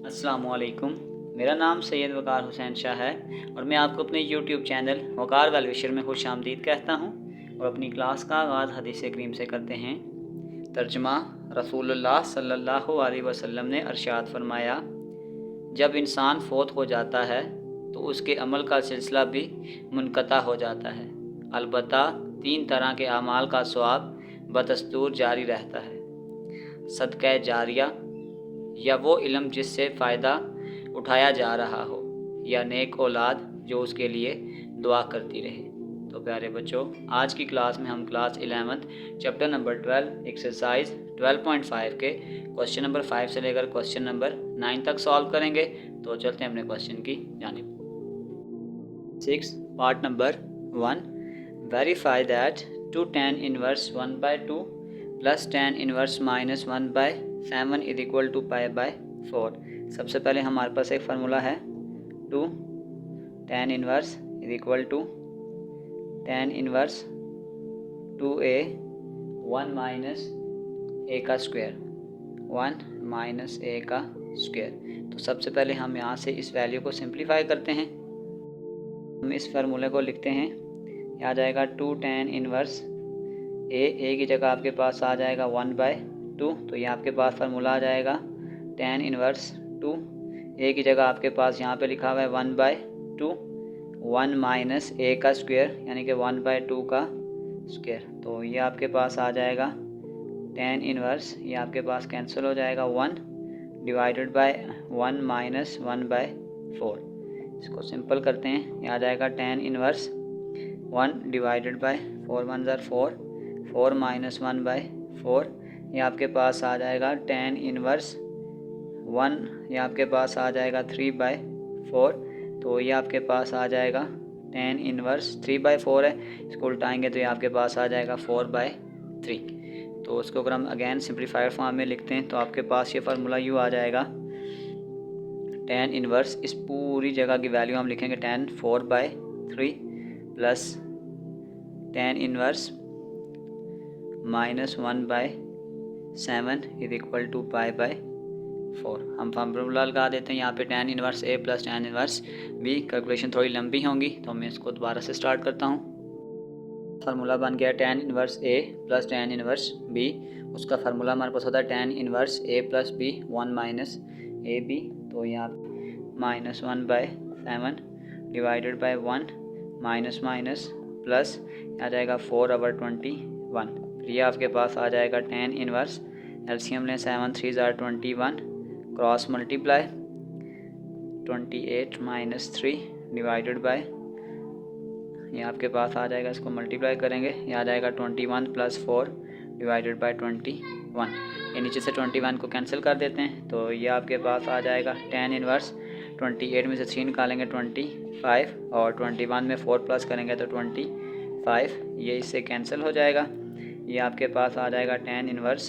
अस्सलामुअलैकुम। मेरा नाम सैयद वक़ार हुसैन शाह है और मैं आपको अपने यूट्यूब चैनल वक़ार वेल विशर में खुशामदीद कहता हूँ और अपनी क्लास का आगाज़ हदीस करीम से करते हैं। तर्जुमा रसूलुल्लाह सल्लल्लाहु अलैहि वसल्लम ने इरशाद फरमाया, जब इंसान फ़ौत हो जाता है तो उसके अमल का सिलसिला भी मुनक़ता हो जाता है, अलबत्ता 3 तरह के अमाल का सवाब बदस्तूर जारी रहता है। सदक़ा जारिया, या वो इल्म जिससे फ़ायदा उठाया जा रहा हो, या नेक औलाद जो उसके लिए दुआ करती रहे। तो प्यारे बच्चों, आज की क्लास में हम क्लास 11 चैप्टर नंबर 12 एक्सरसाइज 12.5 के क्वेश्चन नंबर 5 से लेकर क्वेश्चन नंबर 9 तक सॉल्व करेंगे। तो चलते हैं अपने क्वेश्चन की जानिब। 6 part number 1, verify that 2 tan inverse 1/2 plus tan inverse minus 1/7 is equal to π/4। सबसे पहले हमारे पास एक फार्मूला है 2 tan inverse is equal to tan inverse 2a 1 minus a का स्क्वायर 1 माइनस a का स्क्वायर। तो सबसे पहले हम यहाँ से इस वैल्यू को सिंप्लीफाई करते हैं। हम इस फार्मूले को लिखते हैं, यहाँ आ जाएगा 2 tan इनवर्स a की जगह आपके पास आ जाएगा 1/2। तो ये आपके पास फार्मूला आ जाएगा tan इनवर्स 2 a की जगह आपके पास यहाँ पे लिखा हुआ है 1/2 1 माइनस a का स्क्वायर यानी कि 1/2 का स्क्वायर। तो ये आपके पास आ जाएगा tan इनवर्स, ये आपके पास कैंसिल हो जाएगा 1 डिवाइडेड बाय 1 माइनस 1/4। इसको सिंपल करते हैं, ये आ जाएगा tan इनवर्स 1 डिवाइडेड बाय 4 1 ज़र 4 4 माइनस 1/4। ये आपके पास आ जाएगा tan इनवर्स 1, ये आपके पास आ जाएगा 3/4। तो ये आपके पास आ जाएगा tan इनवर्स 3/4 है, इसको उल्टाएंगे तो ये आपके पास आ जाएगा 4/3। तो उसको अगर हम अगेन सिंप्लीफाइड फॉर्म में लिखते हैं तो आपके पास ये फार्मूला यूँ आ जाएगा tan इनवर्स, इस पूरी जगह की वैल्यू हम लिखेंगे tan 4/3 plus tan inverse minus 1/7 is equal to π/4। हम फार्मूला लगा देते हैं यहाँ पे tan inverse a plus tan inverse b। Calculation थोड़ी लंबी होंगी तो मैं इसको दोबारा से स्टार्ट करता हूँ। फार्मूला बन गया tan inverse a plus tan inverse b। उसका फार्मूला हमारे पास होता है tan inverse a plus b 1 minus a b. तो यहाँ minus 1/7 divided by 1 minus minus plus आ जाएगा 4/21। ये आपके पास आ जाएगा tan इनवर्स, एलसीएम लें 7 3 ज़ार 21 cross multiply 28 minus 3 divided by, ये आपके पास आ जाएगा, इसको मल्टीप्लाई करेंगे, ये आ जाएगा 21 प्लस 4 डिवाइडेड बाय 21। ये नीचे से 21 को कैंसिल कर देते हैं तो ये आपके पास आ जाएगा tan इनवर्स 28 में से 3 निकालेंगे 25 और 21 में 4 प्लस करेंगे तो 25, ये इससे कैंसिल हो जाएगा। ये आपके पास आ जाएगा tan इनवर्स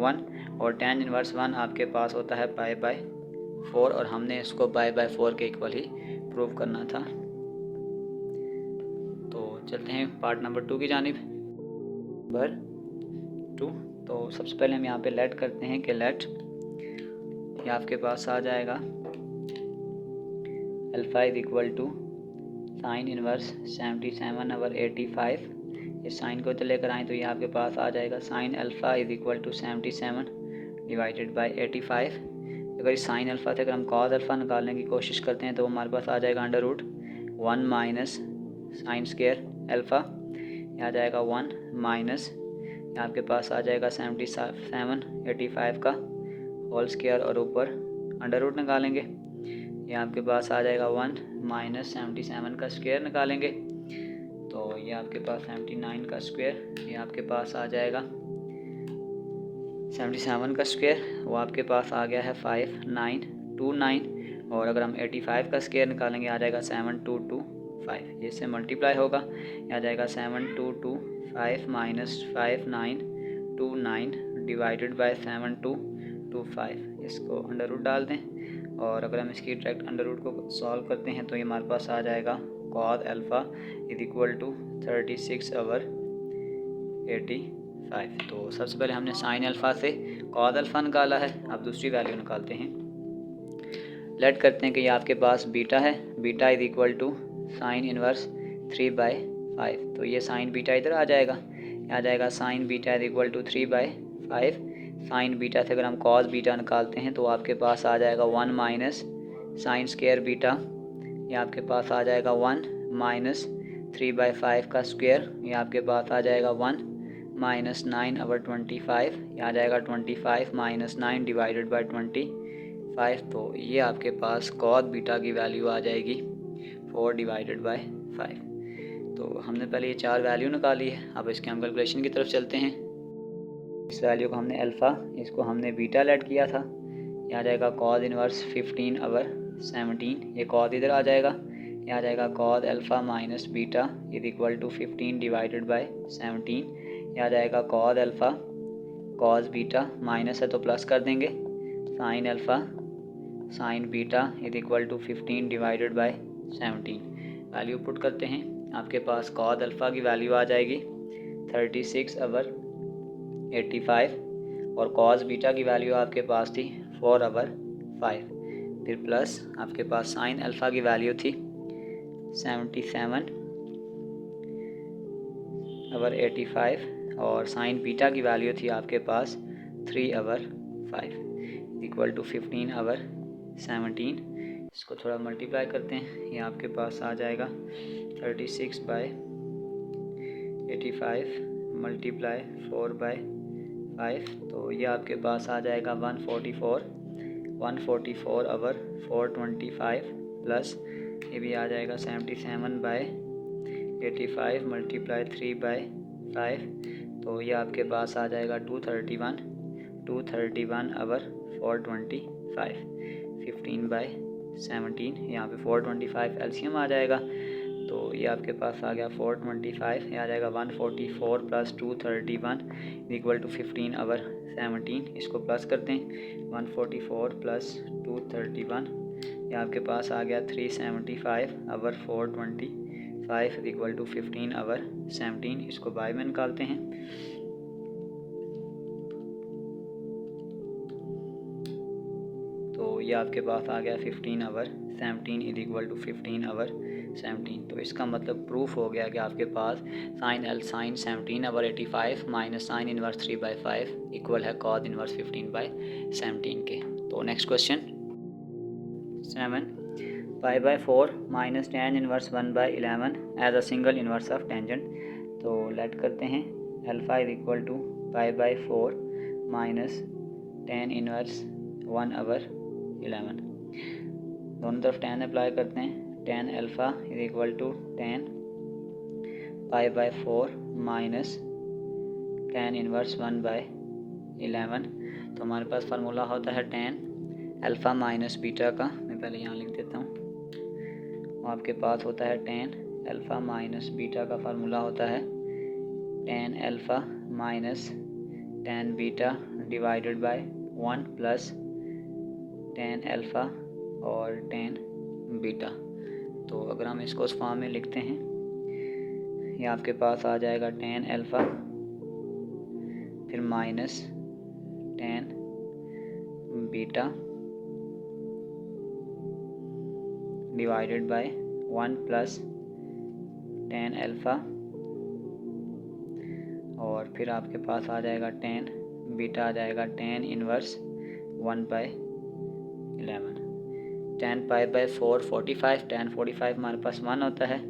1 और tan इनवर्स 1 आपके पास होता है π/4 और हमने इसको π/4 के इक्वल ही प्रूव करना था। तो चलते हैं पार्ट नंबर 2 की जानिब। नंबर 2, तो सबसे पहले हम यहाँ पे लेट करते हैं कि लेट, ये आपके पास आ जाएगा alpha is equal to sine inverse 77/85। इस साइन को तो लेकर आएँ तो ये आपके पास आ जाएगा sine alpha is equal to 77 divided by 85। अगर इस साइन अल्फ़ा से अगर हम कॉस अल्फ़ा निकालने की कोशिश करते हैं तो हमारे पास आ जाएगा √1 माइनस साइन स्क्वायर अल्फ़ा, आ जाएगा 1 माइनस, आपके पास आ जाएगा 77/85 का होल स्क्वायर और ऊपर अंडर रूट निकालेंगे, ये आपके पास आ जाएगा 1 माइनस 77 का स्क्वायर निकालेंगे तो ये आपके पास 79 का स्क्वायर, ये आपके पास आ जाएगा 77 का स्क्वायर, वो आपके पास आ गया है 5929। और अगर हम 85 का स्क्वायर निकालेंगे आ जाएगा 7225। इससे मल्टीप्लाई होगा, आ जाएगा 7225 माइनस 5929 डिवाइडेड बाय 7225। इसको अंडर रूट डाल दें और अगर हम इसकी डायरेक्ट अंडर रूट को सॉल्व करते हैं तो ये हमारे पास आ जाएगा cos alpha is equal to 36/85। तो सबसे पहले हमने साइन अल्फ़ा से कॉस अल्फ़ा निकाला है, अब दूसरी वैल्यू निकालते हैं। लेट करते हैं कि ये आपके पास बीटा है, beta is equal to sine inverse 3/5। तो ये साइन बीटा इधर आ जाएगा, आ जाएगा sine beta is equal to 3/5। Sine beta से अगर हम कॉस बीटा निकालते हैं तो आपके पास आ जाएगा 1 माइनस साइन स्क्वायर बीटा, ये आपके पास आ जाएगा 1 माइनस 3/5 का स्क्वायर, ये आपके पास आ जाएगा 1 माइनस 9/25, ये आ जाएगा 25 माइनस 9 डिवाइडेड बाई 25। तो ये आपके पास कॉस बीटा की वैल्यू आ जाएगी 4 डिवाइडेड बाई 5। तो हमने पहले ये 4 वैल्यू निकाली है, अब इसके हम कैलकुलेशन की तरफ चलते हैं। इस वैल्यू को हमने अल्फ़ा, इसको हमने बीटा लेट किया था, ये आ जाएगा कॉस इनवर्स 15/17, ये कॉस इधर आ जाएगा, ये आ जाएगा cos alpha minus beta is equal to 15 divided by 17, ये आ जाएगा cos alpha cos beta, minus है तो प्लस कर देंगे, sine alpha sine beta is equal to 15 divided by 17। Value put करते हैं, आपके पास कॉस अल्फ़ा की वैल्यू आ जाएगी 36/85 और कॉस बीटा की वैल्यू आपके पास थी 4/5। फिर प्लस आपके पास साइन अल्फ़ा की वैल्यू थी 77/85 और साइन बीटा की वैल्यू थी आपके पास 3/5 इक्वल टू 15/17। इसको थोड़ा मल्टीप्लाई करते हैं, ये आपके पास आ जाएगा 36/85 मल्टीप्लाई 4/5, तो ये आपके पास आ जाएगा 144/425 प्लस ये भी आ जाएगा 77/85 मल्टीप्लाई 3/5, तो ये आपके पास आ जाएगा 231/425, 15/17, यहाँ पे 425 एलसीएम आ जाएगा, तो ये आपके पास आ गया 425, ये आ जाएगा 144 प्लस 231 इक्वल टू 15/17। इसको प्लस करते हैं, 144 प्लस 231, ये आपके पास आ गया 375/425 इक्वल टू 15/17। इसको बाय में निकालते हैं, तो ये आपके पास आ गया 15/17 इज इक्वल टू 15/17। तो इसका मतलब प्रूफ हो गया कि आपके पास sine 17/85 minus sine inverse 3/5 equal है कॉस इनवर्स 15/17 के। तो next question 7, π/4 minus tan inverse 1/11 as a single inverse of tangent. तो लेट करते हैं, alpha is equal to π/4 minus tan inverse 1/11, दोनों तरफ tan अप्लाई करते हैं, tan alpha is equal to tan π/4 minus tan inverse 1/11। तो हमारे पास फार्मूला होता है tan अल्फ़ा माइनस बीटा का, मैं पहले यहाँ लिख देता हूँ, आपके पास होता है tan अल्फ़ा माइनस बीटा का फार्मूला होता है tan alpha minus tan beta divided by 1 plus tan alpha और tan बीटा। तो अगर हम इसको उस फॉर्म में लिखते हैं, ये आपके पास आ जाएगा tan अल्फ़ा फिर minus tan beta divided by 1 plus tan alpha और फिर आपके पास आ जाएगा tan बीटा, आ जाएगा tan इनवर्स 1/11। tan π/4 45, tan 45 हमारे पास 1 होता है,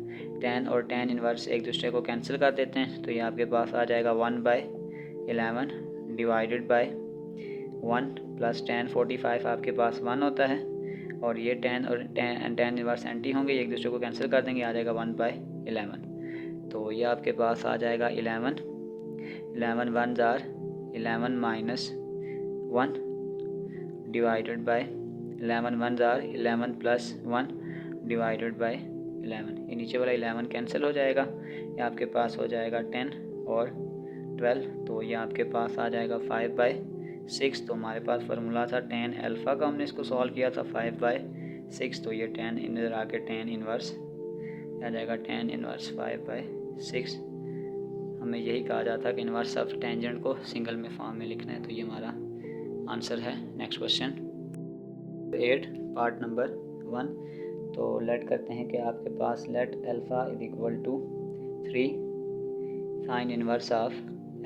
tan और tan इनवर्स एक दूसरे को कैंसिल कर देते हैं, तो ये आपके पास आ जाएगा 1/11 डिवाइडेड बाय 1 प्लस tan 45 आपके पास 1 होता है और ये tan और tan इनवर्स एंटी होंगे, एक दूसरे को कैंसिल कर देंगे, आ जाएगा 1/11। तो ये आपके पास आ जाएगा 11 1 jar 11 minus 1 divided by 11 1 jar 11 plus 1 divided by 11, ये नीचे वाला 11 कैंसिल हो जाएगा, ये आपके पास हो जाएगा 10 और 12, तो ये आपके पास आ जाएगा 5/6। तो हमारे पास फार्मूला था tan अल्फ़ा का, हमने इसको सॉल्व किया था 5/6, तो ये tan इधर आके tan इनवर्स आ जाएगा, tan इनवर्स 5/6। हमें यही कहा जाता है कि इनवर्स ऑफ टेंजेंट को सिंगल में फॉर्म में लिखना है, तो ये हमारा आंसर है। Next question 8 part number 1। तो लेट करते हैं कि आपके पास let alpha is equal to 3 sine inverse of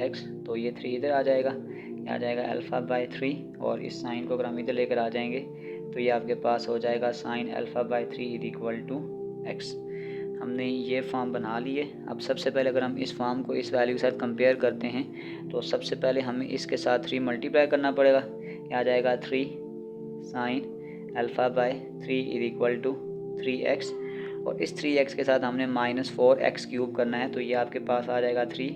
x। तो ये 3 इधर आ जाएगा, ये आ जाएगा अल्फ़ा बाय 3 और इस साइन को अगर हम इधर लेकर आ जाएंगे तो ये आपके पास हो जाएगा sine alpha by 3 is equal to x। हमने ये फॉर्म बना लिए। अब सबसे पहले अगर हम इस फॉर्म को इस वैल्यू के साथ कंपेयर करते हैं तो सबसे पहले हमें इसके साथ 3 मल्टीप्लाई करना पड़ेगा। ये आ जाएगा 3 sine alpha by 3 is equal to 3x और इस 3x के साथ हमने -4x क्यूब करना है। तो ये आपके पास आ जाएगा 3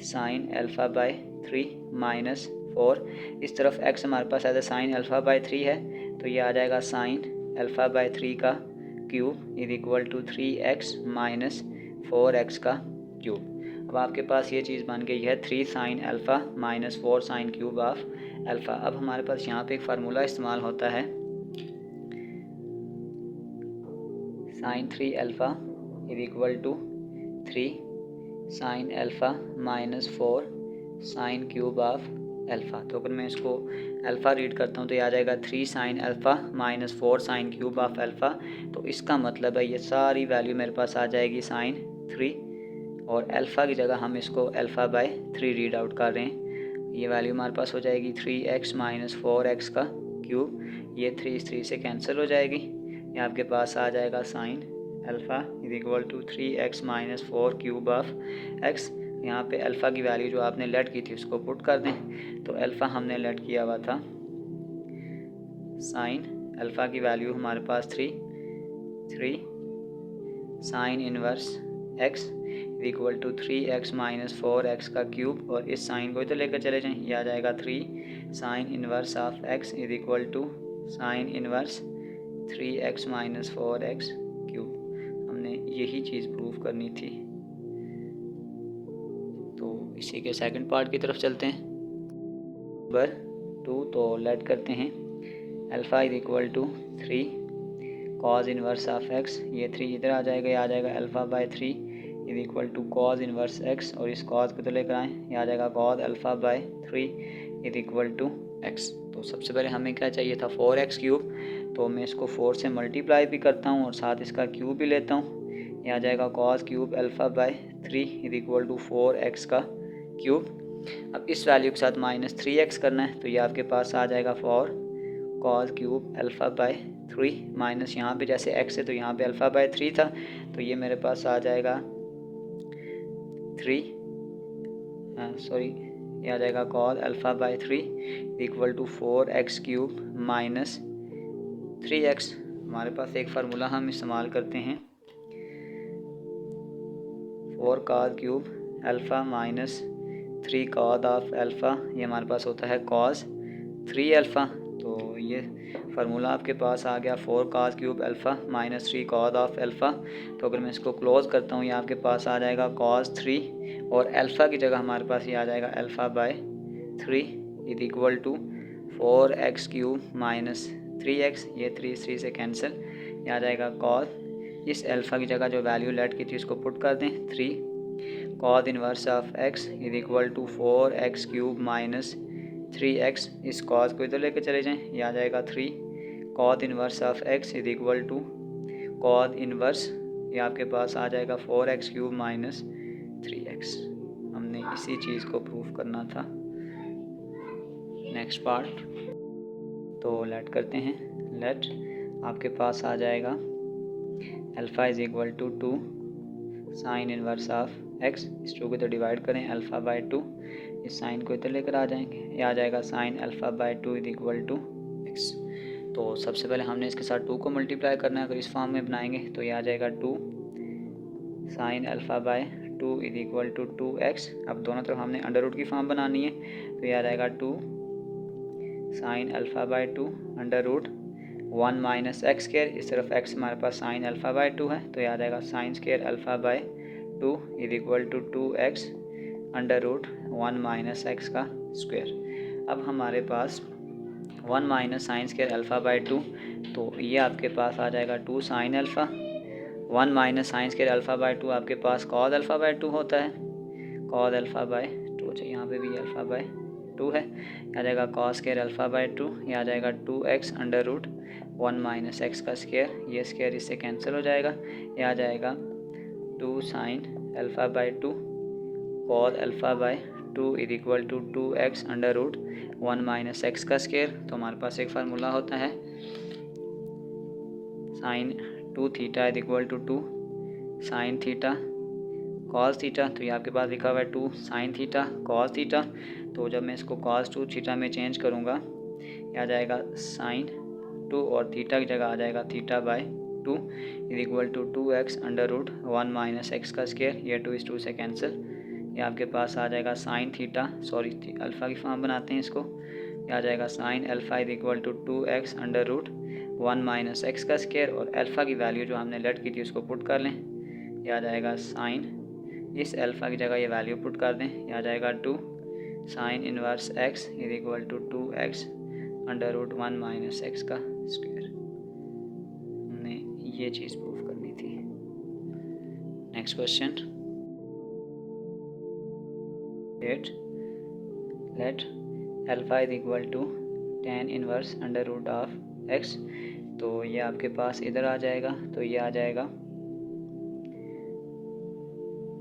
साइन अल्फ़ा बाय 3 -4। इस तरफ x हमारे पास ऐसा साइन अल्फ़ा बाय 3 है तो ये आ जाएगा साइन अल्फ़ा बाय 3 का cube is equal to 3x -4x का क्यूब। अब आपके पास ये चीज़ बन गई है 3 sine alpha -4 sine cube of alpha. अब हमारे पास यहाँ पे एक फार्मूला इस्तेमाल होता है sine 3 alpha is equal to 3 sine alpha -4 sine cube of alpha. तो अगर मैं इसको अल्फ़ा रीड करता हूँ तो ये आ जाएगा 3 sine alpha -4 sine cube of alpha. तो इसका मतलब है ये सारी वैल्यू मेरे पास आ जाएगी साइन 3 और अल्फ़ा की जगह हम इसको अल्फ़ा बाय 3 रीड आउट कर रहे हैं। ये वैल्यू हमारे पास हो जाएगी 3x -4x का क्यूब। ये 3 इस 3 से कैंसिल हो जाएगी। ये आपके पास आ जाएगा sine alpha is equal to 3x -4 cube of x। यहाँ पे अल्फ़ा की वैल्यू जो आपने लेट की थी उसको पुट कर दें। तो अल्फ़ा हमने लेट किया हुआ था साइन अल्फ़ा की वैल्यू हमारे पास 3 sine inverse x is equal to 3x -4x का क्यूब और इस साइन को इधर लेकर चले जाएं। ये आ जाएगा 3 sine inverse of x is equal to sine inverse 3x -4x cube. हमने यही चीज़ प्रूव करनी थी। तो इसी के सेकंड पार्ट की तरफ चलते हैं। नंबर 2 तो लेट करते हैं alpha is equal to 3 cos inverse of x। ये 3 इधर आ जाएगा, ये आ जाएगा alpha by 3 is equal to cos inverse x और इस कॉज को तो लेकर आएँ, ये आ जाएगा cos alpha by 3 is equal to x। तो सबसे पहले हमें क्या चाहिए था 4x क्यूब। तो मैं इसको 4 से मल्टीप्लाई भी करता हूँ और साथ इसका क्यूब भी लेता हूँ। ये आ जाएगा cos cube alpha by 3 is equal to 4x का क्यूब। अब इस वैल्यू के साथ -3x करना है तो ये आपके पास आ जाएगा 4 cos cube alpha by 3 minus यहाँ पे जैसे x है तो यहाँ पे अल्फ़ा बाय 3 था तो ये मेरे पास आ जाएगा 3 ये आ जाएगा cos alpha by 3 equal to 4x cube minus 3x। हमारे पास एक फार्मूला हम इस्तेमाल करते हैं 4 cos cube alpha minus 3 cos of alpha. ये हमारे पास होता है कॉस 3 अल्फ़ा। तो ये फार्मूला आपके पास आ गया 4 cos cube alpha minus 3 cos of alpha. तो अगर मैं इसको क्लोज़ करता हूँ ये आपके पास आ जाएगा कॉस 3 और अल्फ़ा की जगह हमारे पास ये आ जाएगा alpha by 3 is equal to 4x cube minus 3x। ये 3 से कैंसिल, ये आ जाएगा कॉस इस अल्फ़ा की जगह जो वैल्यू लेट की थी उसको पुट कर दें 3 cos inverse of x is equal to 4x cube minus 3x। इस कॉस को इधर लेकर चले जाएं, ये आ जाएगा 3 cos inverse of x is equal to cos inverse, ये आपके पास आ जाएगा 4x क्यूब माइनस 3x। हमने इसी चीज़ को प्रूफ करना था। नेक्स्ट पार्ट तो लेट करते हैं। लेट आपके पास आ जाएगा alpha is equal to 2 sine inverse of x। इस 2 को तो डिवाइड करें अल्फ़ा बाय 2, इस साइन को इधर लेकर आ जाएंगे, ये आ जाएगा sine alpha by 2 is equal to x। तो सबसे पहले हमने इसके साथ 2 को मल्टीप्लाई करना है। अगर इस फॉर्म में बनाएंगे तो ये आ जाएगा 2 sine alpha by 2 is equal to 2x। अब दोनों तरफ हमने अंडर रूट की फॉर्म बनानी है तो ये आ जाएगा 2 sine alpha by 2 under root 1 minus x square. इस तरफ x हमारे पास साइन अल्फ़ा बाय 2 है तो ये आ जाएगा sine square alpha by 2 is equal to 2x under root 1 minus x का स्क्वायर। अब हमारे पास 1 minus sine square alpha by 2 तो ये आपके पास आ जाएगा 2 sine alpha. 1 minus sine square alpha by 2 आपके पास कॉस अल्फ़ा बाय 2 होता है, कॉस अल्फ़ा बाय 2। अच्छा यहाँ पे भी अल्फ़ा बाय 2 है। ये आ जाएगा कॉस स्क्वायर अल्फ़ा बाय 2, ये आ जाएगा 2x under root 1 minus x का स्क्वायर, ये स्क्वायर इससे कैंसिल हो जाएगा। ये आ जाएगा 2 sine alpha by 2 cos alpha by 2 is equal to 2x under root 1 minus x का स्क्वायर। तो हमारे पास एक फार्मूला होता है sine 2 theta is equal to 2 sine theta cos theta. तो ये आपके पास लिखा हुआ है 2 साइन थीटा कॉस थीटा। तो जब मैं इसको कॉस 2 थीटा में चेंज करूँगा, ये आ जाएगा साइन 2 और थीटा की जगह आ जाएगा theta by 2 is equal to 2x under root 1 minus x का स्क्वायर। ये 2 इस 2 से कैंसिल, ये आपके पास आ जाएगा साइन थीटा अल्फ़ा की फॉर्म बनाते हैं इसको। ये आ जाएगा sine alpha is equal to 2x under root 1 minus x का स्क्वायर, और अल्फ़ा की वैल्यू जो हमने लेट की थी उसको पुट कर लें। ये आ जाएगा साइन, इस अल्फ़ा की जगह ये वैल्यू पुट कर दें, ये आ जाएगा 2 sine inverse x is equal to 2x under root 1 minus x का स्क्वायर। हमने ये चीज़ प्रूव करनी थी। Next question, let alpha is equal to tan inverse under root of x। तो ये आपके पास इधर आ जाएगा, तो ये आ जाएगा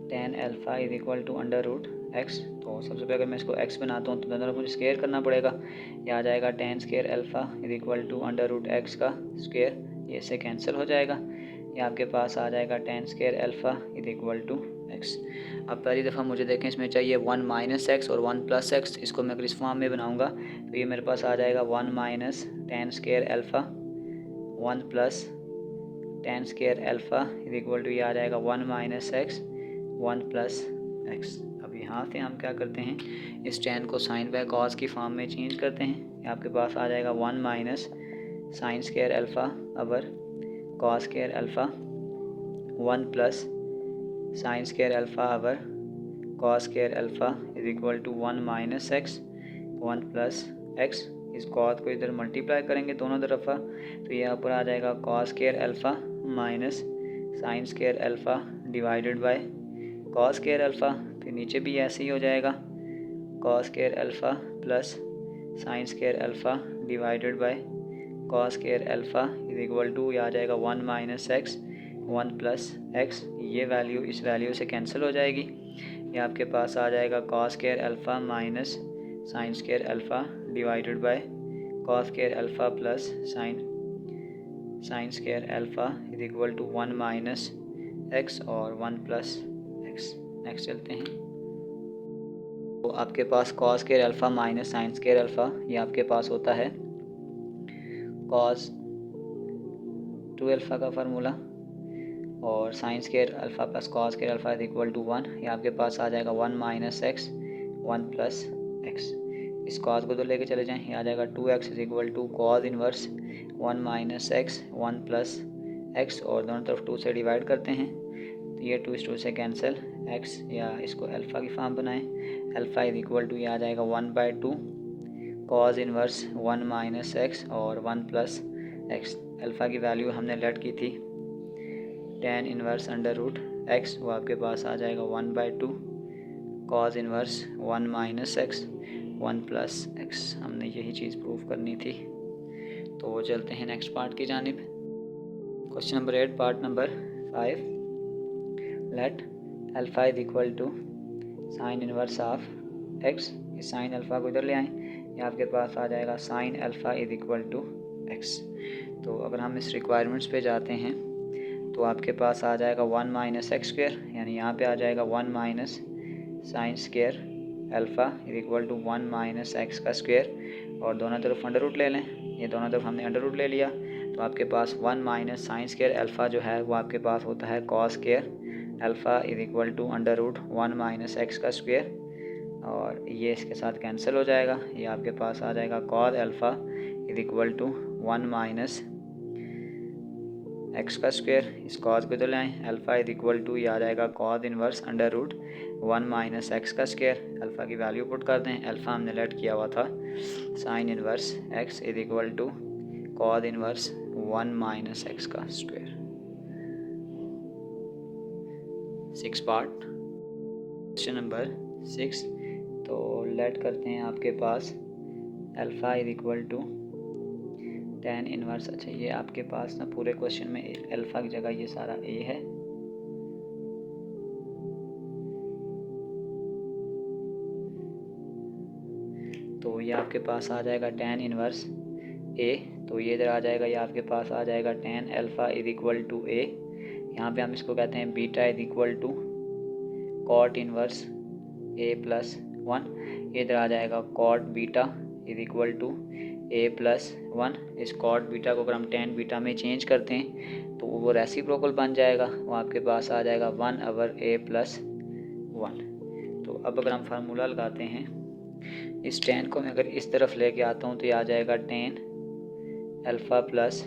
tan alpha is equal to under root x। तो सबसे पहले अगर मैं इसको x बनाता हूँ तो दोनों तरफ मुझे स्क्वायर करना पड़ेगा। ये आ जाएगा tan square alpha is equal to under root x का स्क्वायर, ये इससे कैंसिल हो जाएगा। ये आपके पास आ जाएगा tan square alpha is equal to x। अब पहली दफ़ा मुझे देखें इसमें चाहिए 1 माइनस एक्स और 1 प्लस एक्स। इसको मैं अगर इस फॉर्म में बनाऊंगा तो ये मेरे पास आ जाएगा 1 minus tan square alpha 1 plus tan square alpha is equal to ये आ जाएगा 1 माइनस एक्स 1 प्लस एक्स। अब यहाँ से हम क्या करते हैं, इस tan को साइन बाय कॉस की फॉर्म में चेंज करते हैं। ये आपके पास आ जाएगा 1 minus sine square alpha over cos square alpha 1 plus sine square alpha over cos square alpha is equal to 1 minus x 1 plus x. इस कॉस को इधर मल्टीप्लाई करेंगे दोनों तरफा, तो यहाँ पर आ जाएगा cos square alpha minus sine square alpha divided by cos square alpha. फिर नीचे भी ऐसे ही हो जाएगा cos square alpha plus sine square alpha divided by cos square alpha is equal to ये आ जाएगा 1 माइनस एक्स 1 प्लस एक्स। ये वैल्यू इस वैल्यू से कैंसिल हो जाएगी। ये आपके पास आ जाएगा cos square alpha minus sine square alpha divided by cos square alpha plus sine square alpha is equal to 1 minus x और 1 प्लस एक्स। नेक्स्ट चलते हैं। तो आपके पास cos square alpha minus sine square alpha, ये आपके पास होता है कॉस 2 अल्फ़ा का फार्मूला, और sine square alpha plus cos square alpha is equal to 1। ये आपके पास आ जाएगा 1 माइनस एक्स 1 प्लस एक्स। इस कॉस को तो लेके चले जाएं, ये आ जाएगा 2x is equal to cos inverse 1 minus x 1 plus x, और दोनों तरफ 2 से डिवाइड करते हैं तो ये 2 इस 2 से कैंसिल x, या इसको अल्फ़ा की फॉर्म बनाएं। अल्फ़ा इज इक्वल टू ये आ जाएगा 1/2 कॉस इनवर्स 1 माइनस एक्स और 1 प्लस एक्स। अल्फ़ा की वैल्यू हमने लेट की थी tan inverse under root x, वो आपके पास आ जाएगा 1/2 cos inverse 1 minus x 1 plus x. हमने यही चीज़ प्रूव करनी थी। तो चलते हैं नेक्स्ट पार्ट की जानिब। Question number 8 part number 5, let alpha is equal to sine inverse of x. इस साइन अल्फ़ा को इधर ले आएँ, ये आपके पास आ जाएगा sine alpha is equal to x. तो अगर हम इस रिक्वायरमेंट्स पे जाते हैं तो आपके पास आ जाएगा 1 माइनस एक्स स्क्वायर, यानी यहाँ पे आ जाएगा 1 minus sine square alpha is equal to 1 minus x का स्क्वायर, और दोनों तरफ अंडर रूट ले लें। ये दोनों तरफ हमने अंडर रूट ले लिया, तो आपके पास 1 माइनस साइन स्क्वायर अल्फ़ा जो है वो आपके पास होता है cos square alpha is equal to under root 1 minus x का स्क्वायर, और ये इसके साथ कैंसिल हो जाएगा। ये आपके पास आ जाएगा cos alpha is equal to 1 minus x का स्क्वायर। इस कॉस को तो ले आएँ, अल्फ़ा इज इक्वल टू ये आ जाएगा cos inverse under root 1 minus x का स्क्वायर। अल्फ़ा की वैल्यू पुट कर दें, अल्फ़ा हमने लेट किया हुआ था sine inverse x is equal to cos inverse 1 minus x का स्क्वायर। 6 पार्ट। क्वेश्चन नंबर 6, तो लेट करते हैं आपके पास alpha is equal to tan inverse. अच्छा, ये आपके पास ना पूरे क्वेश्चन में अल्फ़ा की जगह ये सारा ए है, तो ये आपके पास आ जाएगा tan इनवर्स ए। तो ये इधर आ जाएगा, ये आपके पास आ जाएगा tan alpha is equal to a. यहाँ पे हम इसको कहते हैं beta is equal to cot inverse a plus 1। इधर आ जाएगा cot beta is equal to a plus 1। इस cot बीटा को अगर हम tan बीटा में चेंज करते हैं तो वो रेसिप्रोकल बन जाएगा, वो आपके पास आ जाएगा 1/a प्लस 1। तो अब अगर हम फार्मूला लगाते हैं, इस tan को मैं अगर इस तरफ लेके आता हूँ तो ये आ जाएगा tan अल्फ़ा प्लस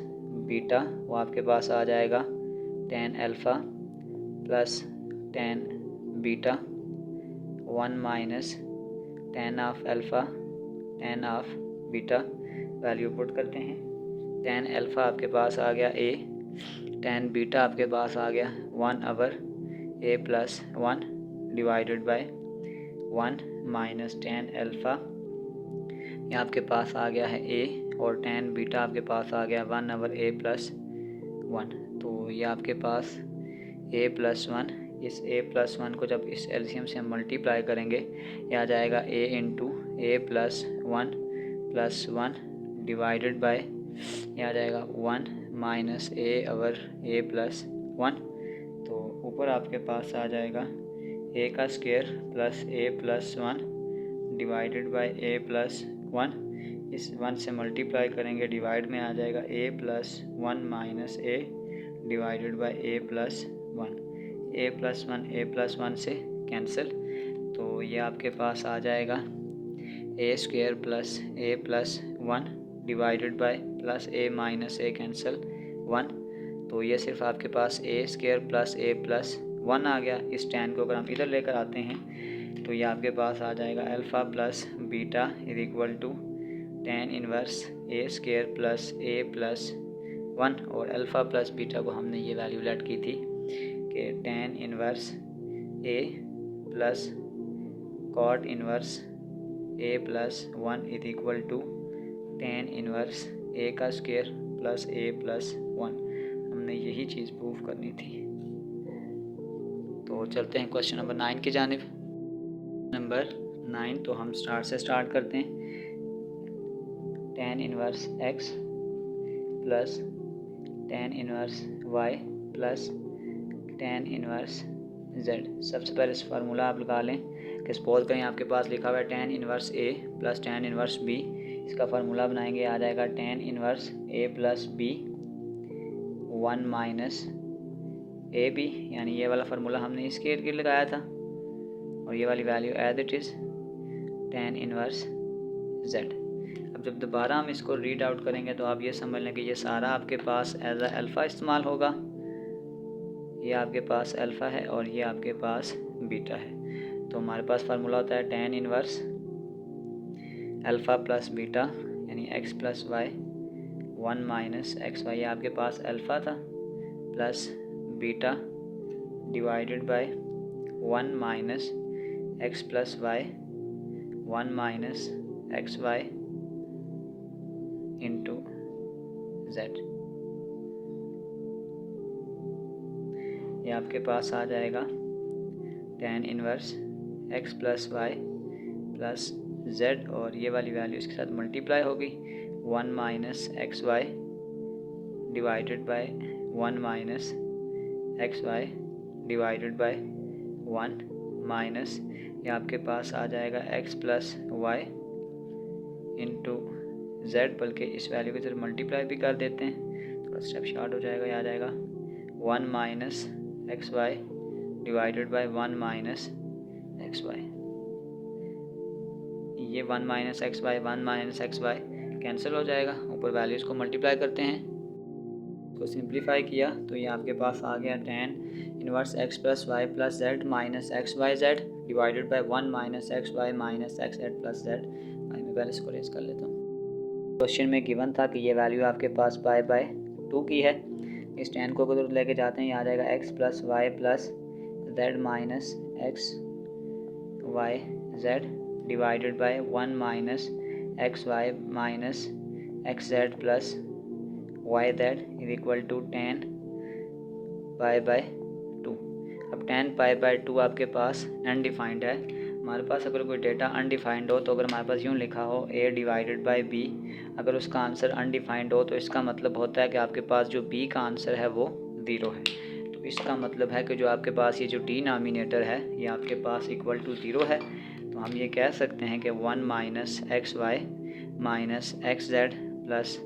बीटा, वो आपके पास आ जाएगा tan alpha plus tan beta 1 minus tan of alpha tan of beta. Value put करते हैं, tan अल्फ़ा आपके पास आ गया a, tan बीटा आपके पास आ गया 1/a plus 1 divided by 1 minus tan alpha, ये आपके पास आ गया है a, और tan बीटा आपके पास आ गया 1/a प्लस 1। तो ये आपके पास a प्लस 1, इस a प्लस 1 को जब इस एलसीएम से हम मल्टीप्लाई करेंगे, ये आ जाएगा a into a plus 1 plus 1 divided by, ये आ जाएगा 1 माइनस a/a प्लस 1। तो ऊपर आपके पास आ जाएगा a का square plus a plus 1 divided by a plus 1। इस 1 से मल्टीप्लाई करेंगे, डिवाइड में आ जाएगा a plus 1 minus a divided by a plus 1। a plus 1 से कैंसिल, तो ये आपके पास आ जाएगा a square plus a plus 1 divided by plus a minus a cancel 1। तो ये सिर्फ आपके पास a square plus a plus 1 आ गया। इस tan को अगर हम इधर लेकर आते हैं तो ये आपके पास आ जाएगा alpha plus beta is equal to tan inverse a square plus a plus 1। और अल्फ़ा प्लस बीटा को हमने ये वैल्यू लेट की थी कि tan inverse a plus cot inverse a plus 1 is equal to tan inverse a का square plus a plus 1। हमने यही चीज़ प्रूफ करनी थी। तो चलते हैं क्वेश्चन नंबर 9 की जानिब। नंबर 9, तो हम स्टार्ट करते हैं। tan inverse x plus tan inverse y plus tan inverse z। सबसे पहले इस फार्मूला आप लगा लें कि सपोज करें आपके पास लिखा हुआ है tan inverse a plus tan inverse b। इसका फार्मूला बनाएंगे, आ जाएगा tan inverse a plus b 1 minus a b, यानी ये वाला फार्मूला हमने इसके इर्द गिर्द लगाया था, और ये वाली value as it is tan inverse z। अब जब दोबारा हम इसको रीड आउट करेंगे तो आप ये समझ लें कि ये सारा आपके पास एज अ अल्फ़ा इस्तेमाल होगा। ये आपके पास अल्फ़ा है और ये आपके पास बीटा है। तो हमारे पास फार्मूला होता है tan inverse alpha plus beta यानी x plus y 1 minus x y, आपके पास अल्फ़ा था, plus beta divided by 1 minus x plus y 1 minus x y into z. ये आपके पास आ जाएगा tan inverse x plus y plus z, और ये वाली वैल्यू इसके साथ मल्टीप्लाई होगी 1 minus x y divided by 1 minus x y divided by 1 minus, ये आपके पास आ जाएगा x plus y into z, बल्कि इस वैल्यू की तरफ मल्टीप्लाई भी कर देते हैं, थोड़ा स्टेप शॉर्ट हो जाएगा। ये आ जाएगा 1 minus x y divided by 1 minus x y. ये 1 minus x y 1 minus x y cancel हो जाएगा, ऊपर वैल्यूज़ को मल्टीप्लाई करते हैं, को सिंप्लीफाई किया तो ये आपके पास आ गया tan inverse x plus y plus z minus x y z divided by 1 minus x y minus x z plus z. मैं पहले इसको रेज कर लेता हूँ। क्वेश्चन में गिवन था कि ये वैल्यू आपके पास पाई बाय 2 की है। इस tan को उधर लेके जाते हैं, ये आ जाएगा x plus y plus z minus x y z divided by 1 minus x y minus x z plus y z is equal to 10 pi by 2। अब 10 पाई बाय 2 आपके पास अनडिफाइंड है। हमारे पास अगर कोई डेटा अनडिफाइंड हो तो अगर हमारे पास यूँ लिखा हो a डिवाइडेड बाय b, अगर उसका आंसर अनडिफाइंड हो तो इसका मतलब होता है कि आपके पास जो b का आंसर है वो 0 है। तो इसका मतलब है कि जो आपके पास ये जो डिनोमिनेटर है ये आपके पास इक्वल टू 0 है। तो हम ये कह सकते हैं कि 1 minus x y minus x z plus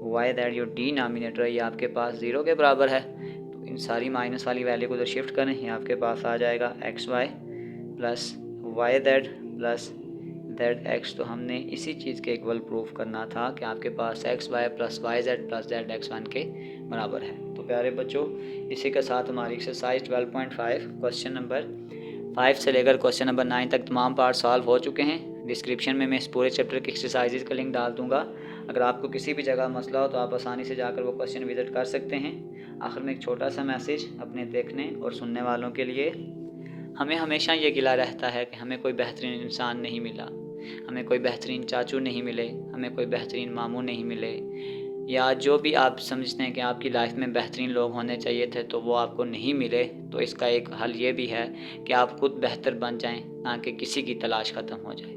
y z जो डिनोमिनेटर है ये आपके पास 0 के बराबर है। तो इन सारी माइनस वाली वैल्यू को तो शिफ्ट करें, ये आपके पास आ जाएगा x y plus y z plus z x. तो हमने इसी चीज़ के इक्वल प्रूफ करना था कि आपके पास x y plus y z plus z x 1 के बराबर है। तो प्यारे बच्चों, इसी के साथ हमारी एक्सरसाइज 12.5 क्वेश्चन नंबर 5 से लेकर क्वेश्चन नंबर 9 तक तमाम पार्ट सॉल्व हो चुके हैं। डिस्क्रिप्शन में मैं इस पूरे चैप्टर की एक्सरसाइजेज का लिंक डाल दूंगा। अगर आपको किसी भी जगह मसला हो तो आप आसानी से जाकर वो क्वेश्चन विजिट कर सकते हैं। आखिर में एक छोटा सा मैसेज अपने देखने और सुनने वालों के लिए, हमें हमेशा ये गिला रहता है कि हमें कोई बेहतरीन इंसान नहीं मिला, हमें कोई बेहतरीन चाचू नहीं मिले, हमें कोई बेहतरीन मामू नहीं मिले, या जो भी आप समझते हैं कि आपकी लाइफ में बेहतरीन लोग होने चाहिए थे तो वो आपको नहीं मिले। तो इसका एक हल ये भी है कि आप खुद बेहतर बन जाएं, ना कि किसी की तलाश ख़त्म हो जाए।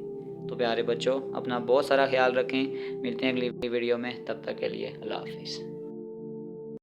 तो प्यारे बच्चों, अपना बहुत सारा ख्याल रखें। मिलते हैं अगली वीडियो में, तब तक के लिए अल्लाह हाफिज़।